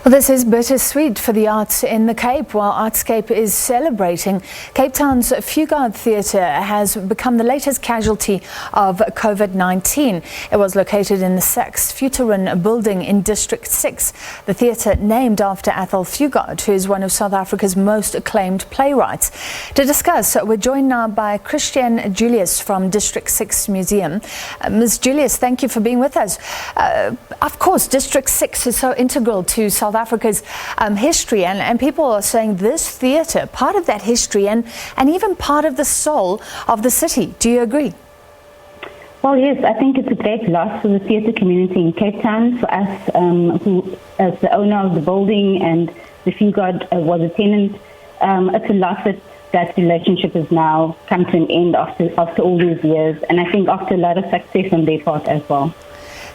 Well, this is bittersweet for the arts in the Cape. While Artscape is celebrating, Cape Town's Fugard Theatre has become the latest casualty of COVID-19. It was located in the Saks Futeran building in District 6. The theatre named after Athol Fugard, who is one of South Africa's most acclaimed playwrights. To discuss, we're joined now by Chrischene Julius from District 6 Museum. Ms. Julius, thank you for being with us. Of course, District 6 is so integral to South Africa's history, and people are saying this theatre, part of that history and even part of the soul of the city. Do you agree? Well, yes, I think it's a great loss for the theatre community in Cape Town, for us who, as the owner of the building and the Fugard was a tenant. It's a loss that relationship has now come to an end after all these years, and I think after a lot of success on their part as well.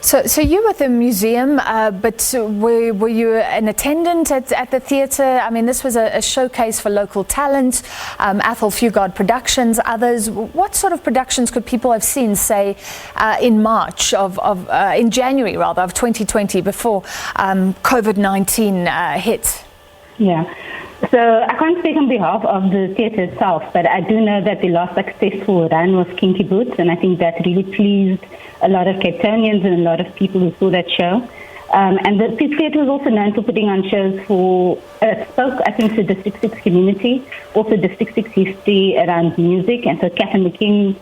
So you were at the museum, but were you an attendant at the theatre? I mean, this was a showcase for local talent, Athol Fugard productions, others. What sort of productions could people have seen, say, in January of 2020, before COVID-19 hit? Yeah. So I can't speak on behalf of the theatre itself, but I do know that the last successful run was Kinky Boots, and I think that really pleased a lot of Cape Townians and a lot of people who saw that show. And the theatre was also known for putting on shows for, spoke, I think, to the District 6 community, also District 6 history around music, and so Cat and the King,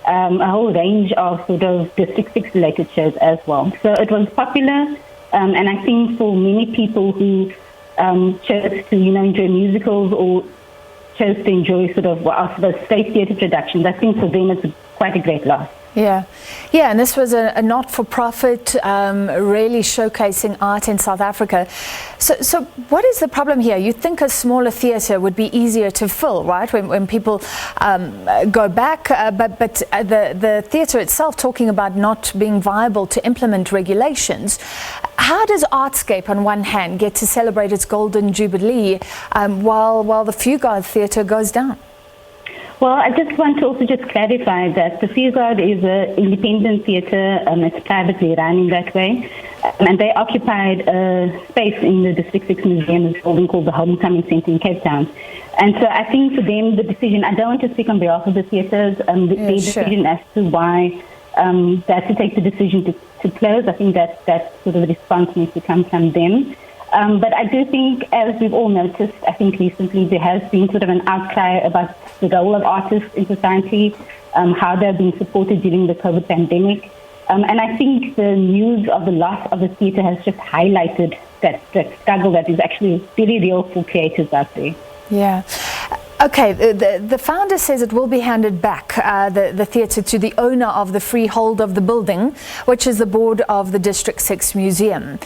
a whole range of sort of District 6 related shows as well. So it was popular, and I think for many people who chose to, enjoy musicals or chose to enjoy sort of the state theatre productions, I think for them it's quite a great loss. Yeah, and this was a not-for-profit, really showcasing art in South Africa. So what is the problem here? You think a smaller theatre would be easier to fill, right, when people go back, but the theatre itself talking about not being viable to implement regulations. How does Artscape, on one hand, get to celebrate its Golden Jubilee while the Fugard Theatre goes down? Well, I just want to also just clarify that the Fugard is an independent theatre. It's privately run in that way. And they occupied a space in the District 6 Museum, a building called the Homecoming Centre in Cape Town. And so I think for them, the decision, I don't want to speak on behalf of the theatres, their decision as to why they had to take the decision to close, I think that sort of response needs to come from them. But I do think, as we've all noticed, I think recently there has been sort of an outcry about the role of artists in society, how they're being supported during the COVID pandemic. And I think the news of the loss of the theatre has just highlighted that struggle that is actually very real for creators out there. Yeah. Okay, the founder says it will be handed back, the theatre, to the owner of the freehold of the building, which is the board of the District 6 Museum.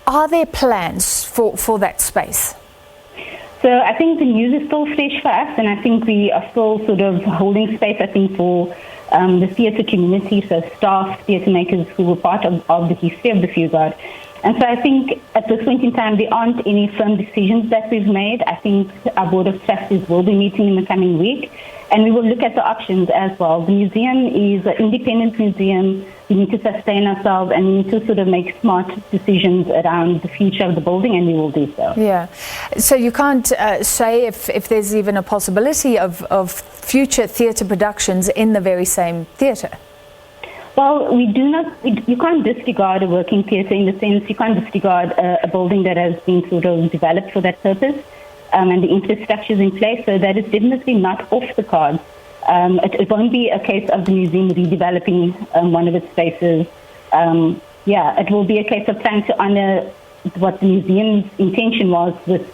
Are there plans for that space? So I think the news is still fresh for us, and I think we are still sort of holding space, I think, for the theatre community, so staff, theatre makers who were part of the history of the Fugard. And so I think at this point in time, there aren't any firm decisions that we've made. I think our Board of Trustees will be meeting in the coming week, and we will look at the options as well. The museum is an independent museum. We need to sustain ourselves, and we need to sort of make smart decisions around the future of the building, and we will do so. Yeah. So you can't say if there's even a possibility of future theatre productions in the very same theatre? Well, we do not. You can't disregard a working theatre in the sense you can't disregard a building that has been sort of developed for that purpose, and the infrastructure is in place. So that is definitely not off the cards. It won't be a case of the museum redeveloping one of its spaces. It will be a case of trying to honour what the museum's intention was with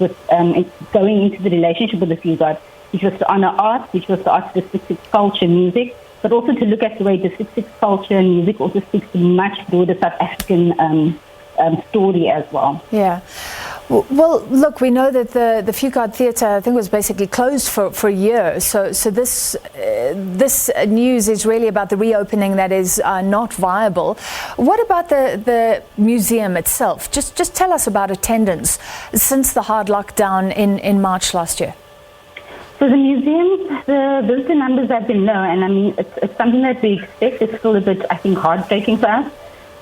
going into the relationship with the Fugard, which was to honour art, which was to honour District 6 culture, music, but also to look at the way District 6 culture and music also speaks to much broader South African story as well. Yeah. Well, look, we know that the Fugard Theatre, I think, was basically closed for a year. So this news is really about the reopening that is not viable. What about the museum itself? Just tell us about attendance since the hard lockdown in March last year. So the museum, the visitor numbers have been low, and I mean, it's something that we expect. It's still a bit, I think, heartbreaking for us.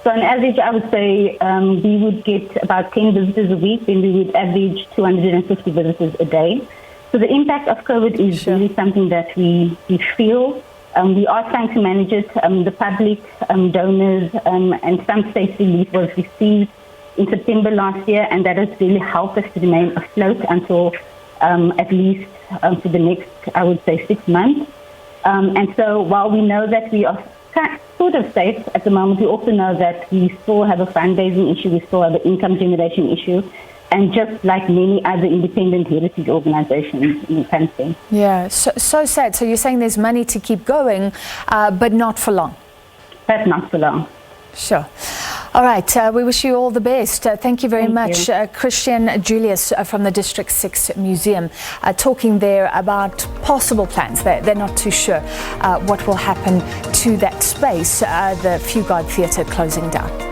So on average, I would say we would get about 10 visitors a week, then we would average 250 visitors a day. So the impact of COVID is really something that we feel. We are trying to manage it. The public, donors, and some state relief was received in September last year, and that has really helped us to remain afloat until at least for the next, I would say, 6 months. And so while we know that we are sort of safe at the moment, we also know that we still have a fundraising issue, we still have an income generation issue, and just like many other independent heritage organizations in the country. Yeah, so sad. So you're saying there's money to keep going, but not for long? But not for long. Sure. All right, we wish you all the best. Thank you very much. Chrischene Julius from the District 6 Museum talking there about possible plans. They're not too sure what will happen to that space, the Fugard Theatre closing down.